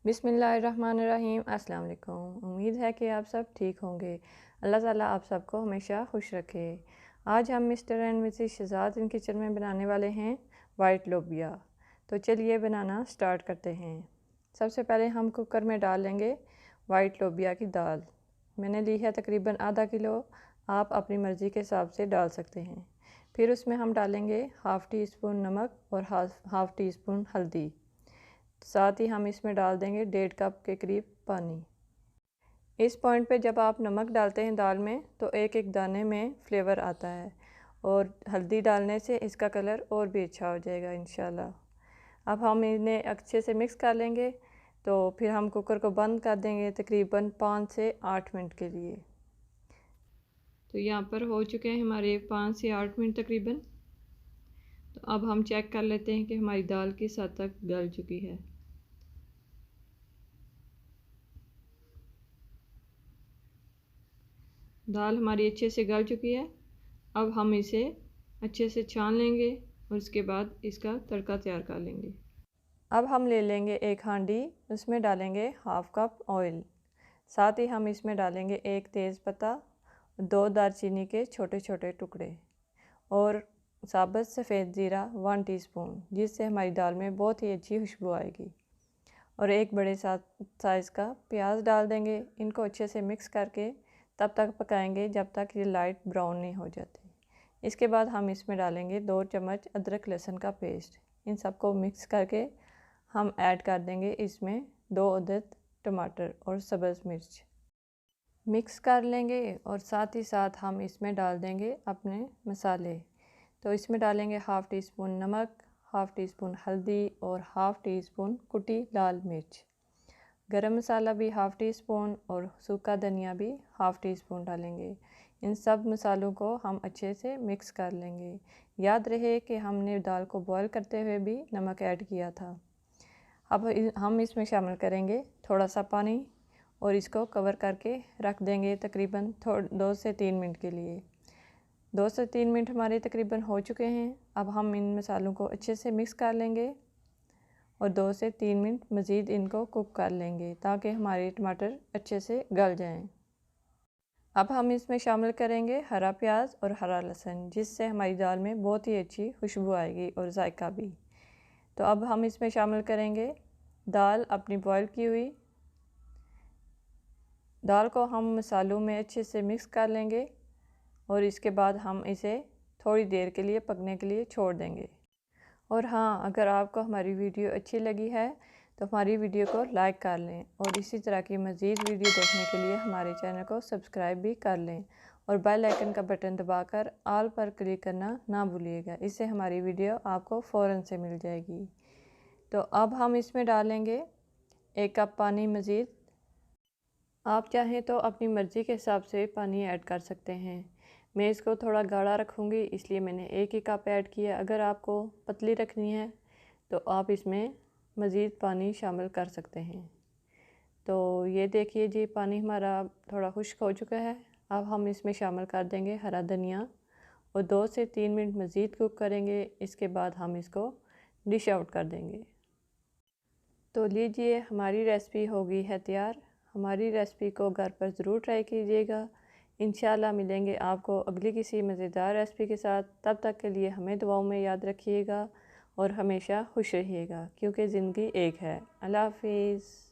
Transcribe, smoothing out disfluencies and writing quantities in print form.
बिस्मिल्लाहिर्रहमानिर्रहीम। अस्सलाम वालेकुम। उम्मीद है कि आप सब ठीक होंगे। अल्लाह ताला आप सबको हमेशा खुश रखे। आज हम Mr and Mrs Shahzad in kitchen में बनाने वाले हैं वाइट लोबिया। तो चलिए बनाना स्टार्ट करते हैं। सबसे पहले हम कुकर में डाल लेंगे वाइट लोबिया की दाल। मैंने ली है तकरीबन आधा किलो, आप अपनी मर्ज़ी के हिसाब से डाल सकते हैं। फिर उसमें हम डालेंगे हाफ़ टी स्पून नमक और हाफ़ टी स्पून हल्दी। साथ ही हम इसमें डाल देंगे 1.5 कप के करीब पानी। इस पॉइंट पे जब आप नमक डालते हैं दाल में तो एक एक दाने में फ्लेवर आता है, और हल्दी डालने से इसका कलर और भी अच्छा हो जाएगा इंशाल्लाह। अब हम इन्हें अच्छे से मिक्स कर लेंगे, तो फिर हम कुकर को बंद कर देंगे तकरीबन 5 से 8 मिनट के लिए। तो यहाँ पर हो चुके हैं हमारे 5 से 8 मिनट तकरीबन। तो अब हम चेक कर लेते हैं कि हमारी दाल किस हद तक गल चुकी है। दाल हमारी अच्छे से गल चुकी है। अब हम इसे अच्छे से छान लेंगे और उसके बाद इसका तड़का तैयार कर लेंगे। अब हम ले लेंगे एक हांडी, उसमें डालेंगे हाफ़ कप ऑयल। साथ ही हम इसमें डालेंगे एक तेज़ पत्ता, 2 दालचीनी के छोटे छोटे टुकड़े और साबुत सफ़ेद ज़ीरा 1 टीस्पून, जिससे हमारी दाल में बहुत ही अच्छी खुशबू आएगी। और एक बड़े साइज़ का प्याज डाल देंगे। इनको अच्छे से मिक्स करके तब तक पकाएंगे जब तक ये लाइट ब्राउन नहीं हो जाती। इसके बाद हम इसमें डालेंगे 2 चम्मच अदरक लहसुन का पेस्ट। इन सबको मिक्स करके हम ऐड कर देंगे इसमें 2 अदद टमाटर और सब्ज़ मिर्च। मिक्स कर लेंगे और साथ ही साथ हम इसमें डाल देंगे अपने मसाले। तो इसमें डालेंगे हाफ़ टी स्पून नमक, हाफ़ टी स्पून हल्दी और हाफ़ टी स्पून कुटी लाल मिर्च। गरम मसाला भी हाफ़ टी स्पून और सूखा धनिया भी हाफ़ टी स्पून डालेंगे। इन सब मसालों को हम अच्छे से मिक्स कर लेंगे। याद रहे कि हमने दाल को बॉईल करते हुए भी नमक ऐड किया था। अब हम इसमें शामिल करेंगे थोड़ा सा पानी और इसको कवर करके रख देंगे तकरीबन 2 से 3 मिनट के लिए। 2 से 3 मिनट हमारे तकरीबन हो चुके हैं। अब हम इन मसालों को अच्छे से मिक्स कर लेंगे और 2 से 3 मिनट मज़ीद इनको कुक कर लेंगे ताकि हमारे टमाटर अच्छे से गल जाएं। अब हम इसमें शामिल करेंगे हरा प्याज और हरा लहसुन, जिससे हमारी दाल में बहुत ही अच्छी खुशबू आएगी और जायका भी। तो अब हम इसमें शामिल करेंगे दाल अपनी बॉईल की हुई। दाल को हम मसालों में अच्छे से मिक्स कर लेंगे और इसके बाद हम इसे थोड़ी देर के लिए पकने के लिए छोड़ देंगे। और हाँ, अगर आपको हमारी वीडियो अच्छी लगी है तो हमारी वीडियो को लाइक कर लें और इसी तरह की मज़ीद वीडियो देखने के लिए हमारे चैनल को सब्सक्राइब भी कर लें और बेल आइकन का बटन दबाकर ऑल पर क्लिक करना ना भूलिएगा। इससे हमारी वीडियो आपको फ़ौरन से मिल जाएगी। तो अब हम इसमें डालेंगे 1 कप पानी मज़ीद। आप चाहें तो अपनी मर्ज़ी के हिसाब से पानी ऐड कर सकते हैं। मैं इसको थोड़ा गाढ़ा रखूँगी, इसलिए मैंने 1 ही कप ऐड किया। अगर आपको पतली रखनी है तो आप इसमें मज़ीद पानी शामिल कर सकते हैं। तो ये देखिए जी, पानी हमारा थोड़ा खुश्क हो चुका है। अब हम इसमें शामिल कर देंगे हरा धनिया और 2 से 3 मिनट मज़ीद कुक करेंगे। इसके बाद हम इसको डिश आउट कर देंगे। तो लीजिए, हमारी रेसिपी हो गई है तैयार। हमारी रेसिपी को घर पर ज़रूर ट्राई कीजिएगा। इंशाल्लाह मिलेंगे आपको अगली किसी मज़ेदार रेसिपी के साथ। तब तक के लिए हमें दुआओं में याद रखिएगा और हमेशा खुश रहिएगा, क्योंकि ज़िंदगी एक है। अल्लाह हाफ़िज़।